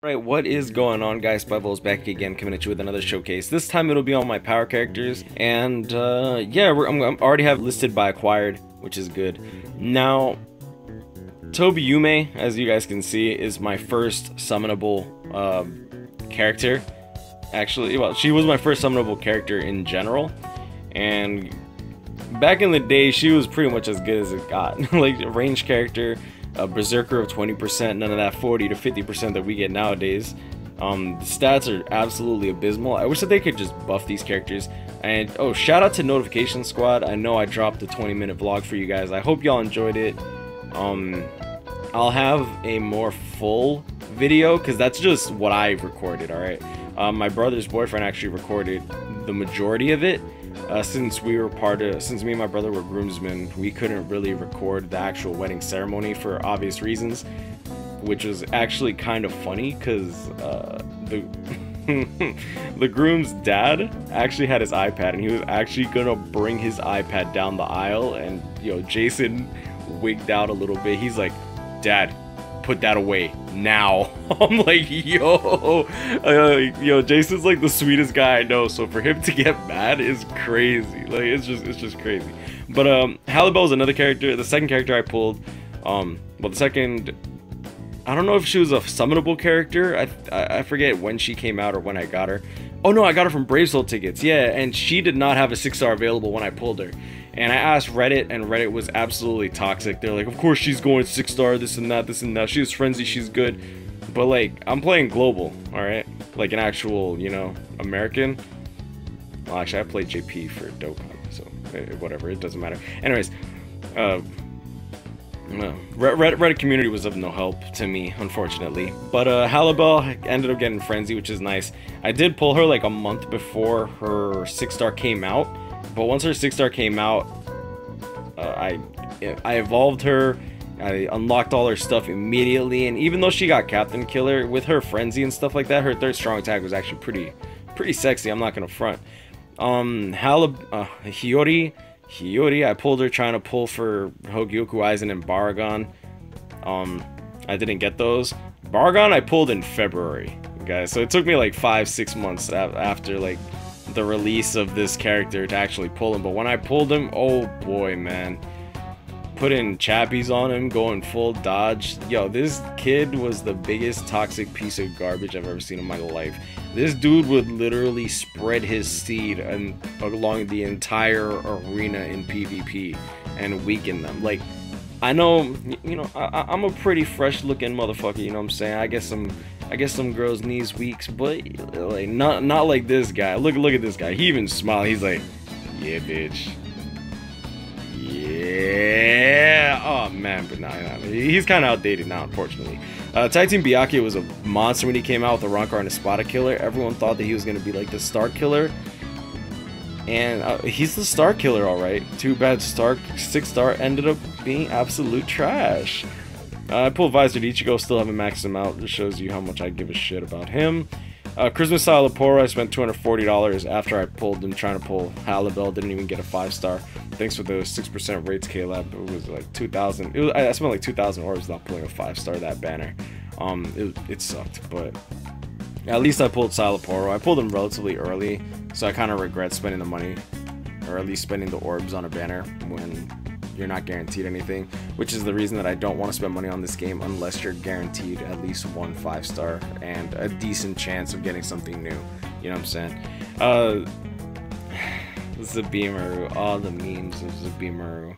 Right, what is going on, guys? Spiteful back again, coming at you with another showcase. This time it'll be on my power characters, and yeah, I'm already have listed by acquired, which is good. Now, Tobi Yume, as you guys can see, is my first summonable character. Actually, well, she was my first summonable character in general, and back in the day, she was pretty much as good as it got. Like a range character. A berserker of 20%, none of that 40 to 50% that we get nowadays. The stats are absolutely abysmal. I wish that they could just buff these characters. And oh, shout out to Notification Squad. I know I dropped a 20-minute vlog for you guys. I hope y'all enjoyed it. I'll have a more full video because that's just what I recorded. All right. My brother's boyfriend actually recorded the majority of it. Since me and my brother were groomsmen, we couldn't really record the actual wedding ceremony for obvious reasons, which was actually kind of funny because the groom's dad actually had his iPad and he was actually gonna bring his iPad down the aisle, and Jason wigged out a little bit. He's like, "Dad, put that away now." I'm like, yo, Jason's like the sweetest guy I know, so for him to get mad is crazy. Like, it's just crazy. But Halibel is another character. The second character I pulled, well, the second, I don't know if she was a summonable character. I forget when she came out or when I got her. Oh no, I got her from Brave Soul tickets. Yeah, and she did not have a 6-star available when I pulled her. And I asked Reddit, and Reddit was absolutely toxic. They're like, of course she's going 6-star, this and that, this and that. She was frenzy, she's good. But like, I'm playing global, alright? Like an actual, American. Well, actually, I played JP for Dokkan, so whatever, it doesn't matter. Anyways, Reddit community was of no help to me, unfortunately. But Halibel ended up getting frenzy, which is nice. I did pull her like a month before her 6-star came out. But once her 6-star came out, I evolved her, I unlocked all her stuff immediately, and even though she got Captain Killer, with her frenzy and stuff like that, her third strong attack was actually pretty sexy, I'm not gonna front. Hiyori, I pulled her trying to pull for Hogyoku Aizen and Baragon. I didn't get those. Baragon I pulled in February, guys, so it took me like 5-6 months after like the release of this character to actually pull him. But when I pulled him, oh boy, man, putting chappies on him, going full dodge. Yo, this kid was the biggest toxic piece of garbage I've ever seen in my life. This dude would literally spread his seed along the entire arena in PvP and weaken them. Like, I know, I'm a pretty fresh looking motherfucker, you know what I'm saying? I guess some girls needs weeks, but like not like this guy. Look at this guy. He even smiled. He's like, yeah, bitch. Yeah. Oh man, but nah, he's kind of outdated now, unfortunately. Tag Team Byakuya was a monster when he came out with the Rancor and a Espada killer. Everyone thought that he was gonna be like the star killer, and he's the star killer, all right. Too bad 6-star ended up being absolute trash. I pulled Visor Ichigo, still haven't maxed him out. This shows you how much I give a shit about him. Christmas Salaporo, I spent $240 after I pulled him trying to pull Halibel. Didn't even get a 5-star. Thanks for those 6% rates, Caleb. It was like 2,000. I spent like 2,000 orbs not pulling a 5-star that banner. It sucked, but at least I pulled Salaporo. I pulled him relatively early, so I kind of regret spending the money, or at least spending the orbs on a banner when you're not guaranteed anything, which is the reason that I don't want to spend money on this game unless you're guaranteed at least one 5-star and a decent chance of getting something new. You know what I'm saying? Zabimaru, all the memes of Zabimaru.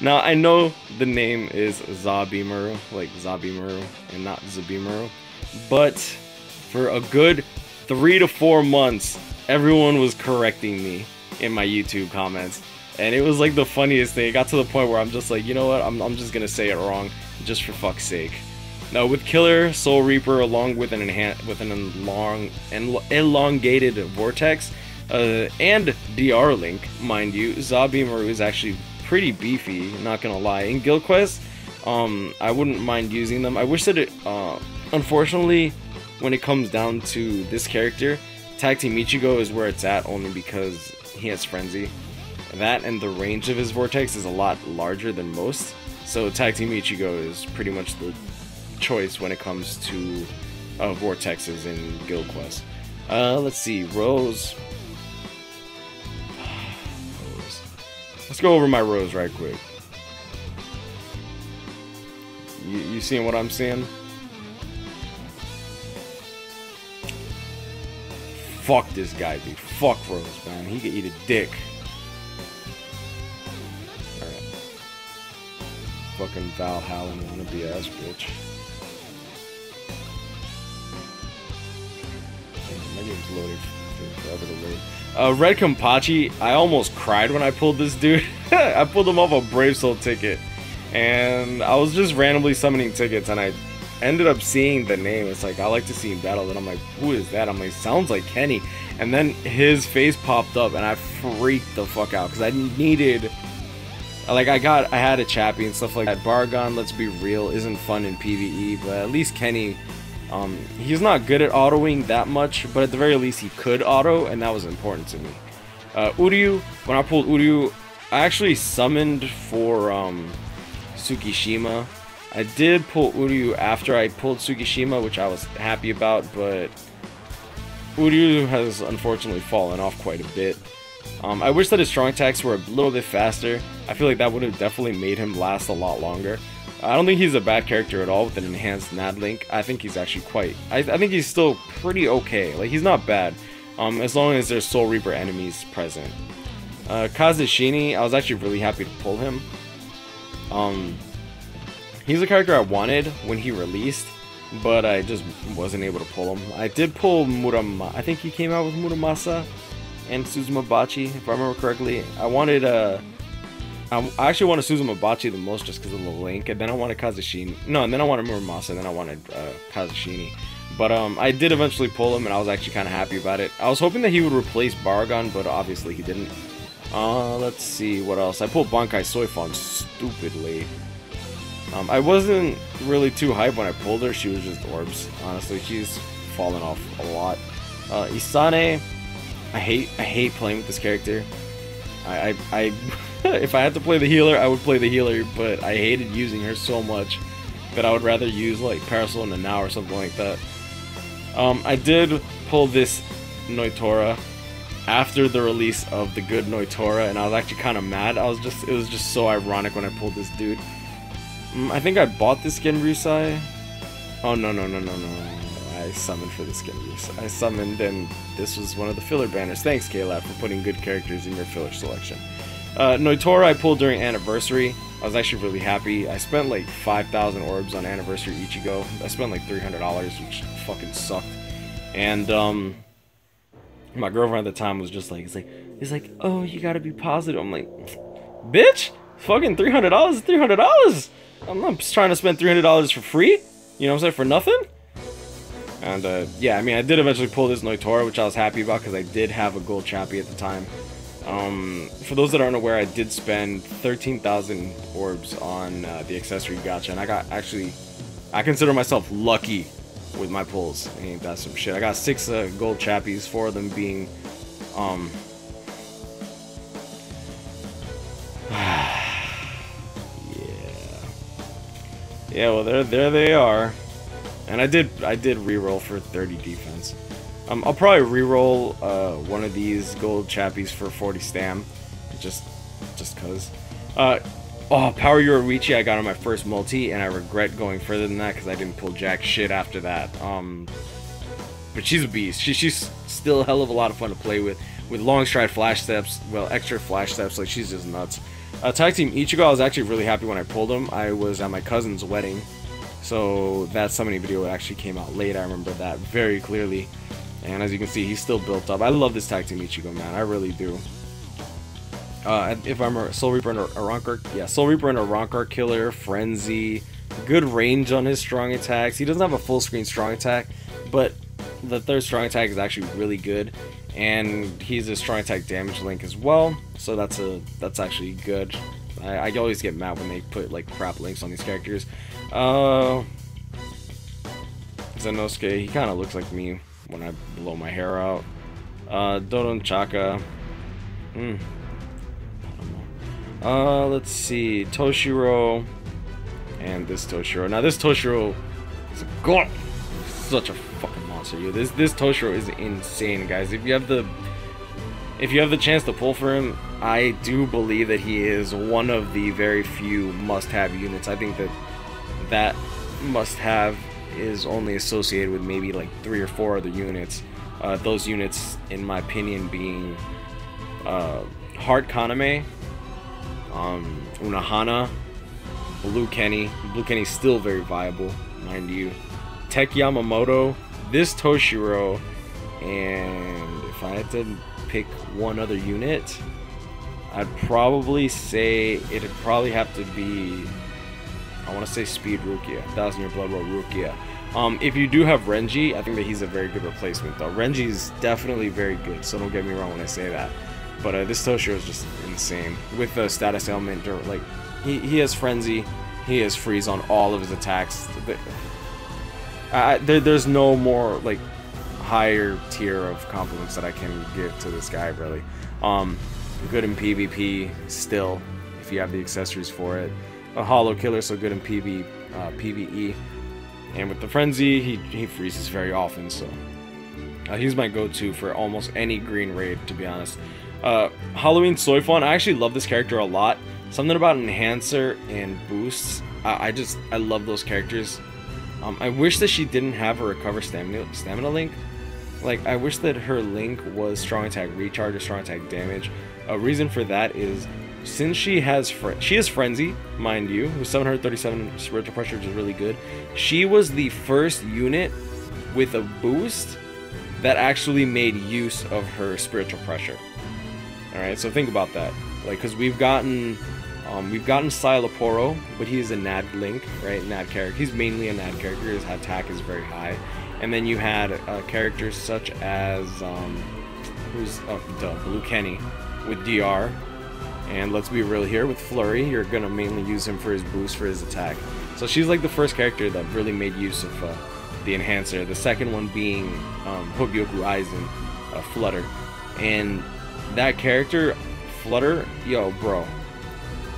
Now I know the name is Zabimaru, like Zabimaru, and not Zabimaru, but for a good 3 to 4 months, everyone was correcting me in my YouTube comments, and it was like the funniest thing. It got to the point where I'm just like, you know what, I'm just gonna say it wrong just for fuck's sake. Now with Killer, Soul Reaper, along with an elongated Vortex, and DR Link, mind you, Zabimaru is actually pretty beefy, not gonna lie. In Guild Quest, I wouldn't mind using them. I wish that it, unfortunately, when it comes down to this character, Tag Team Ichigo is where it's at, only because he has frenzy. That and the range of his vortex is a lot larger than most, so Tag Team Ichigo is pretty much choice when it comes to vortexes in Guild Quest. Let's see, Rose. Rose. Let's go over my Rose right quick. You seeing what I'm seeing? Fuck this guy, dude. Fuck Rose, man. He could eat a dick. Alright. Fucking Valhalla wannabe ass bitch. My game's loading forever to load. Red Kamachi, I almost cried when I pulled this dude. I pulled him off a Brave Soul ticket. And I was just randomly summoning tickets, and I ended up seeing the name. It's like, I like to see him battle, and I'm like, who is that? I'm like, sounds like Kenny. And then his face popped up, and I freaked the fuck out, because I needed, like, I had a Chappie and stuff like that. Bargon, let's be real, isn't fun in PvE, but at least Kenny, he's not good at autoing that much, but at the very least he could auto, and that was important to me. Uryu, when I pulled Uryu, I actually summoned for, Tsukishima. I did pull Uryu after I pulled Tsukishima, which I was happy about, but Uryu has unfortunately fallen off quite a bit. I wish that his strong attacks were a little bit faster. I feel like that would have definitely made him last a lot longer. I don't think he's a bad character at all with an enhanced Nad Link. I think he's actually quite... I think he's still pretty okay. Like, he's not bad, as long as there's Soul Reaper enemies present. Kazushini, I was actually really happy to pull him. He's a character I wanted when he released, but I just wasn't able to pull him. I did pull Muramasa. I think he came out with Muramasa and Suzumabachi, if I remember correctly. I actually wanted Suzumabachi the most just because of the link, and then I wanted Kazushini. No, and then I wanted Muramasa, and then I wanted Kazushini. But I did eventually pull him, and I was actually kind of happy about it. I was hoping that he would replace Baragon, but obviously he didn't. Let's see what else. I pulled Bankai Soifon stupidly. I wasn't really too hyped when I pulled her. She was just orbs. Honestly, she's fallen off a lot. Isane, I hate playing with this character. If I had to play the healer, I would play the healer, but I hated using her so much that I would rather use like Parasol Nanao or something like that. I did pull this Noitora after the release of the good Noitora, and I was actually kind of mad. It was just so ironic when I pulled this dude. I think I bought the skin Rusai. Oh, no. I summoned for the skin Rusai. I summoned, and this was one of the filler banners. Thanks, K-Lab, for putting good characters in your filler selection. Noitora I pulled during Anniversary. I was actually really happy. I spent like 5,000 orbs on Anniversary Ichigo. I spent like $300, which fucking sucked. And, my girlfriend at the time was just like, he's like, oh, you gotta be positive. I'm like, bitch, fucking $300 is $300. I'm not trying to spend $300 for free. You know what I'm saying? For nothing. And yeah, I mean, I did eventually pull this Noitora, which I was happy about because I did have a gold Chappie at the time. For those that aren't aware, I did spend 13,000 orbs on the accessory gacha, and I got I consider myself lucky with my pulls. Ain't that some shit? I got 6 gold Chappies, 4 of them being yeah, well, there they are. And I did reroll for 30 defense. I'll probably reroll one of these gold Chappies for 40 stam, just cause. Oh, Power Yoruichi I got on my first multi, and I regret going further than that because I didn't pull jack shit after that. But she's a beast. She's still a hell of a lot of fun to play with long stride flash steps, well, extra flash steps. Like, she's just nuts. Tag Team Ichigo, I was actually really happy when I pulled him. I was at my cousin's wedding, so that summoning video actually came out late. I remember that very clearly. And as you can see, he's still built up. I love this Tag Team Ichigo, man. I really do. If I remember, Soul Reaper and a Rancor. Yeah, Soul Reaper and a Rancor killer, Frenzy. Good range on his strong attacks. He doesn't have a full screen strong attack, but the third strong attack is actually really good. And he's a strong attack damage link as well. So that's actually good. I always get mad when they put like crap links on these characters. Zenosuke, he kind of looks like me when I blow my hair out. Dodon Chaka. I don't know. Let's see. Toshiro. And this Toshiro. Now this Toshiro He's a god. Such a fucking monster. Yo, this Toshiro is insane, guys. If you have the chance to pull for him, I do believe that he is one of the very few must-have units. I think that must-have is only associated with maybe like 3 or 4 other units. Those units, in my opinion, being Heart Kaname, Unahana, Blue Kenny. Blue Kenny's still very viable, mind you. Tech Yamamoto, this Toshiro, and if I had to pick one other unit, I'd probably say it'd probably have to be, I want to say Speed Rukia, 1000-year Blood War Rukia. If you do have Renji, I think that he's a very good replacement though. Renji's definitely very good, so don't get me wrong when I say that. But this Toshiro is just insane. With the status ailment, or like, he has Frenzy, he has Freeze on all of his attacks. There's no more like higher tier of compliments that I can give to this guy, really. Good in PvP still, if you have the accessories for it. A Hollow Killer, so good in PvE. And with the Frenzy, he freezes very often, so he's my go-to for almost any green raid, to be honest. Halloween Soifon, I actually love this character a lot. Something about Enhancer and Boosts, I love those characters. I wish that she didn't have a Recover Stamina link. Like, I wish that her link was Strong Attack Recharge or Strong Attack Damage. A reason for that is, since she has Frenzy, mind you, with 737 Spiritual Pressure, which is really good. She was the first unit with a boost that actually made use of her Spiritual Pressure. Alright, so think about that. Like, because we've gotten Silaporo, but he's a NAD link, right? NAD character. He's mainly a NAD character. His attack is very high. And then you had characters such as Blue Kenny with DR. And let's be real here, with Flurry, you're gonna mainly use him for his boost for his attack. So she's like the first character that really made use of the Enhancer. The second one being Hogyoku Aizen, Flutter. And that character, Flutter, yo, bro.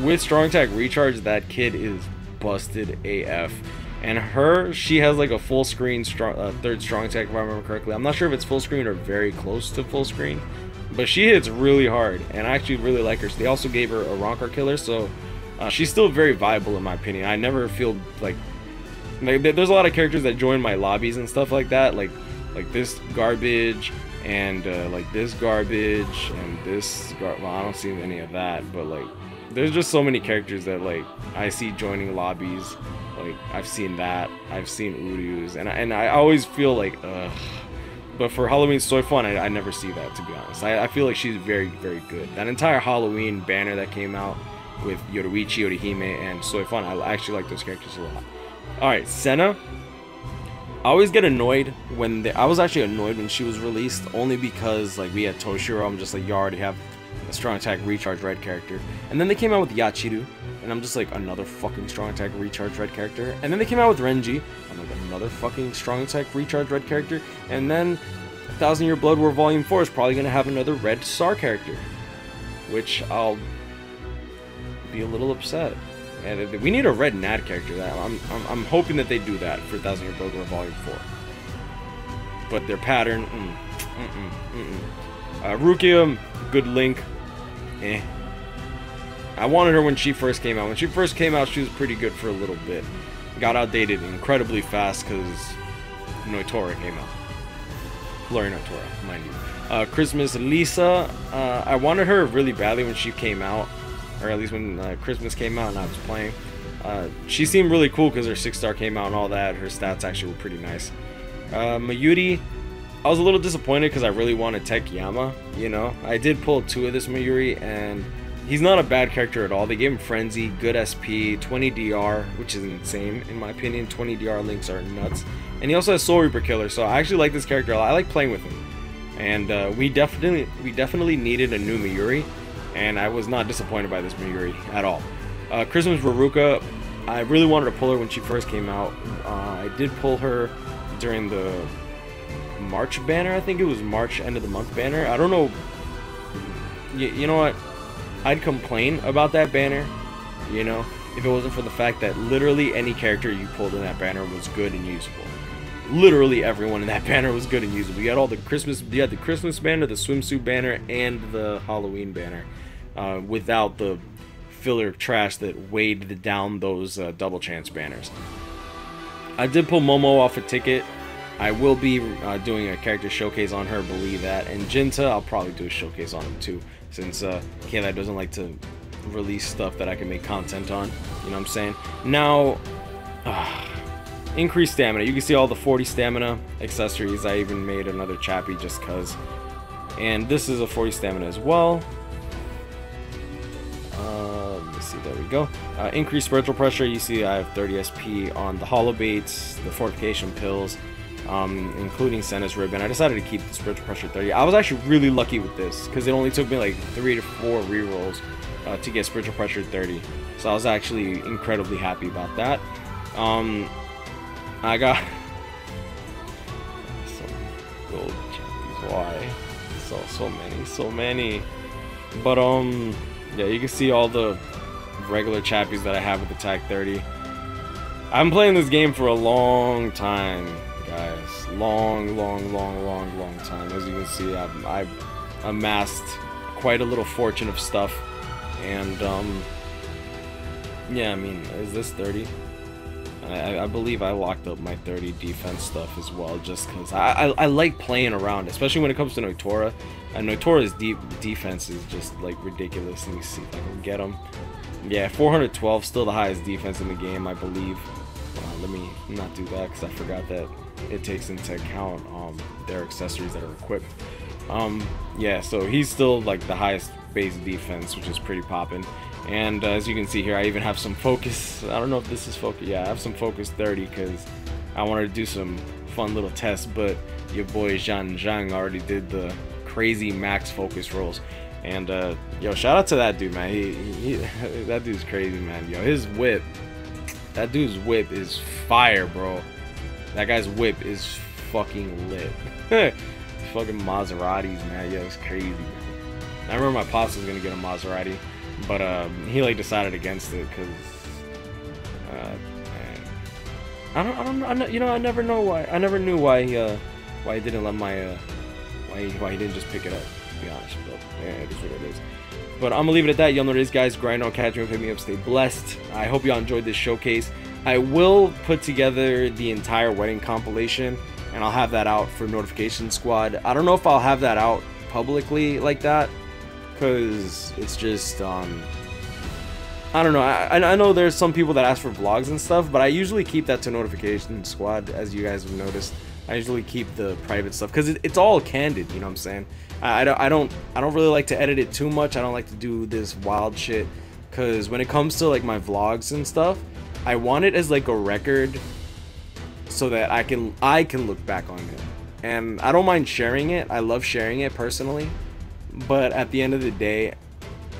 With Strong Attack Recharge, that kid is busted AF. And she has like a full screen third Strong Attack, if I remember correctly. I'm not sure if it's full screen or very close to full screen, but she hits really hard, and I actually really like her. So they also gave her a Ronkar Killer, so she's still very viable in my opinion. I never feel like there's a lot of characters that join my lobbies and stuff like that, like this garbage and like this garbage and this well, I don't see any of that, but like there's just so many characters that like I see joining lobbies. Like, I've seen that, I've seen Uryus, and I always feel like, ugh. But for Halloween Soifon, I never see that, to be honest. I feel like she's very, very good. That entire Halloween banner that came out with Yoruichi, Orihime, and Soifon, I actually like those characters a lot. Alright, Sena. I always get annoyed when I was actually annoyed when she was released, only because like we had Toshiro. I'm just like, you already have a Strong Attack Recharge red character. And then they came out with Yachiru, and I'm just like, another fucking Strong Attack Recharge red character. And then they came out with Renji, I'm like, another fucking Strong Attack Recharge red character. And then 1000-year Blood War Volume 4 is probably gonna have another red star character, which I'll be a little upset. And we need a red NAD character. I'm hoping that they do that for 1000-year Blood War Volume 4. But their pattern, Rukia, good link, eh. I wanted her when she first came out. When she first came out, she was pretty good for a little bit. Got outdated incredibly fast because Noitora came out. Flurry Noitora, mind you. Christmas Lisa, I wanted her really badly when she came out, or at least when Christmas came out and I was playing. She seemed really cool because her 6-star came out and all that. Her stats actually were pretty nice. Mayuri, I was a little disappointed because I really wanted Tech Yama, you know. I did pull 2 of this Mayuri, and he's not a bad character at all. They gave him Frenzy, good SP, 20 DR, which is insane in my opinion. 20 DR links are nuts. And he also has Soul Reaper Killer, so I actually like this character a lot. I like playing with him. And we definitely needed a new Mayuri, and I was not disappointed by this Mayuri at all. Christmas Raruka, I really wanted to pull her when she first came out. I did pull her during the March banner. I think it was March end of the month banner. I don't know. You know what? I'd complain about that banner, you know, if it wasn't for the fact that literally any character you pulled in that banner was good and usable. Literally everyone in that banner was good and usable. You had all the Christmas, you had the Christmas banner, the swimsuit banner, and the Halloween banner, without the filler trash that weighed down those double chance banners. I did pull Momo off a ticket. I will be doing a character showcase on her, believe that. And Jinta, I'll probably do a showcase on him too, since Kayla doesn't like to release stuff that I can make content on. You know what I'm saying? Now, increased stamina. You can see all the 40 stamina accessories. I even made another chappy just cause. And this is a 40 stamina as well. Let me see, there we go. Increased spiritual pressure. You see I have 30 SP on the hollow baits, the fortification pills, including Sena's ribbon. I decided to keep the spiritual pressure 30. I was actually really lucky with this because it only took me like 3 to 4 rerolls to get spiritual pressure 30. So I was actually incredibly happy about that. I got some gold chappies. Why? So many. But yeah, you can see all the regular chappies that I have with the tag 30. I've been playing this game for a long time, guys. Long time. As you can see, I've amassed quite a little fortune of stuff. And yeah, I mean, is this 30? I believe I locked up my 30 defense stuff as well, just because I like playing around, especially when it comes to Notora. And Notora's defense is just like ridiculous. Let me see if I can get him. Yeah, 412, still the highest defense in the game, I believe. Let me not do that because I forgot that it takes into account their accessories that are equipped. Yeah, so he's still like the highest base defense, which is pretty poppin'. And as you can see here, I even have some focus. I don't know if this is focus. Yeah, I have some focus 30 because I wanted to do some fun little tests, but your boy Zhang already did the crazy max focus rolls. And yo, shout out to that dude, man. He that dude's crazy, man. Yo, his whip, that dude's whip is fire, bro. That guy's whip is fucking lit. Fucking Maseratis, man. Yo, it's crazy, man. I remember my pops was gonna get a Maserati, but he like decided against it because I don't, you know, I never know why. I never knew why he didn't let my why he didn't just pick it up, to be honest. But yeah, it is what it is. But I'm gonna leave it at that. Y'all know this, guys. Grind on, catch me, hit me up, stay blessed. I hope y'all enjoyed this showcase. I will put together the entire wedding compilation, and I'll have that out for Notification Squad. I don't know if I'll have that out publicly like that, because it's just I don't know. I know there's some people that ask for vlogs and stuff, but I usually keep that to Notification Squad, as you guys have noticed. I usually keep the private stuff because it's all candid, you know what I'm saying? I don't really like to edit it too much. I don't like to do this wild shit, because when it comes to like my vlogs and stuff, I want it as like a record so that I can look back on it. And I don't mind sharing it. I love sharing it personally, but at the end of the day,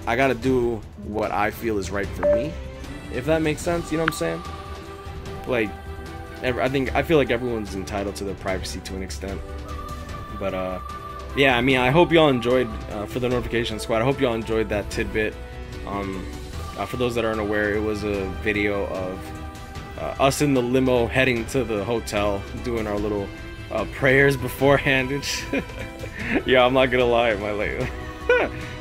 I gotta do what I feel is right for me, if that makes sense. You know what I'm saying? Like, I feel like everyone's entitled to their privacy to an extent. But yeah, I mean, I hope y'all enjoyed for the Notification Squad. I hope y'all enjoyed that tidbit. For those that aren't aware, it was a video of us in the limo heading to the hotel, doing our little prayers beforehand. Yeah, I'm not gonna lie,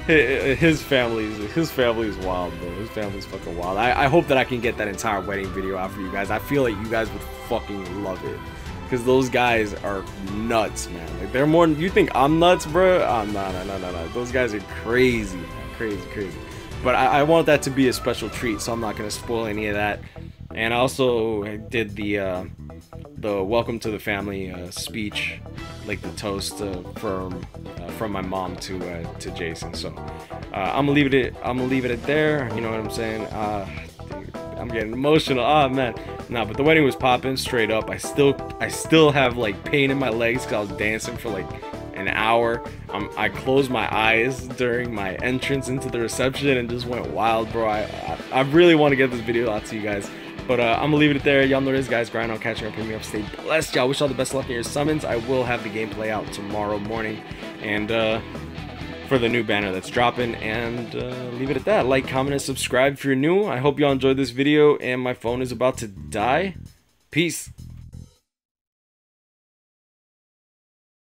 his family is wild, bro. His family's fucking wild. I hope that I can get that entire wedding video out for you guys. I feel like you guys would fucking love it, because those guys are nuts, man. Like, they're more. You think I'm nuts, bro? No. Those guys are crazy, man. Crazy. But I want that to be a special treat, so I'm not gonna spoil any of that. And I also did the welcome to the family speech, like the toast from my mom to Jason. So I'm gonna leave it at there. You know what I'm saying? Dude, I'm getting emotional. Oh man, nah. But the wedding was popping straight up. I still have like pain in my legs because I was dancing for like an hour. I closed my eyes during my entrance into the reception and just went wild, bro. I really want to get this video out to you guys. But I'm gonna leave it there. Y'all know this, guys. Grind on, catching up, picking me up, stay blessed. Y'all wish all the best luck in your summons. I will have the gameplay out tomorrow morning. And for the new banner that's dropping, and leave it at that. Like, comment, and subscribe if you're new. I hope y'all enjoyed this video, and my phone is about to die. Peace.